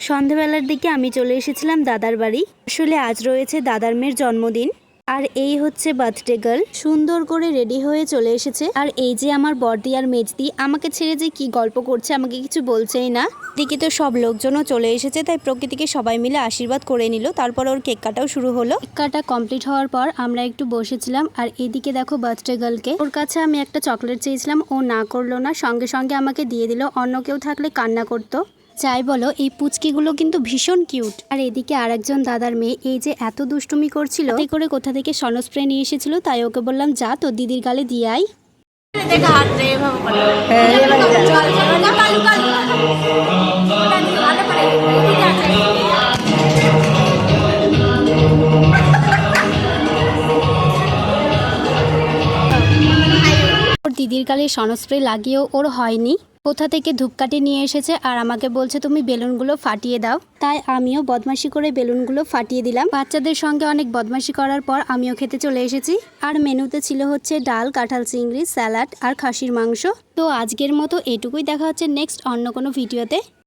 সন্ধ্যাবেলার দিকে আমি চলে এসেছিলাম দাদার বাড়ি। আসলে আজ রয়েছে দাদার মেয়ের জন্মদিন। আর এই হচ্ছে বার্থডে গার্ল, সুন্দর করে রেডি হয়ে চলে এসেছে। আর এই যে আমার বড়দি আর মেজদি, আমাকে ছেড়ে যে কি গল্প করছে, আমাকে কিছু বলছেই না। দিকে তো সব লোকজনও চলে এসেছে, তাই প্রকৃতিকে সবাই মিলে আশীর্বাদ করে নিল। তারপর ওর কেক কাটাও শুরু হলো। কেক কাটা কমপ্লিট হওয়ার পর আমরা একটু বসেছিলাম। আর এদিকে দেখো বার্থডে গার্লকে, ওর কাছে আমি একটা চকলেট চেয়েছিলাম, ও না করলো না, সঙ্গে সঙ্গে আমাকে দিয়ে দিল। অন্য কেউ থাকলে কান্না করতো। যাই বলো, এই পুচকিগুলো কিন্তু ভীষণ কিউট। আর এদিকে আরেকজন দাদার মেয়ে এই যে এত দুষ্টুমি করছিল, তাই করে কোথা থেকে সনস্প্রে নিয়ে এসেছিল, তাই ওকে বললাম যা তোর দিদির গালে দিয়ে আই। ওর দিদির গালে সনস্প্রে লাগিয়েও ওর হয়নি। কোথা থেকে ধূপকাঠি নিয়ে এসেছে আর আমাকে বলছে তুমি বেলুনগুলো ফাটিয়ে দাও। তাই আমিও বদমাশি করে বেলুনগুলো ফাটিয়ে দিলাম। বাচ্চাদের সঙ্গে অনেক বদমাশি করার পর আমিও খেতে চলে এসেছি। আর মেনুতে ছিল হচ্ছে ডাল, কাঁঠাল চিংড়ি, স্যালাড আর খাসির মাংস। তো আজকের মতো এটুকুই, দেখা হচ্ছে নেক্সট অন্য কোনো ভিডিওতে।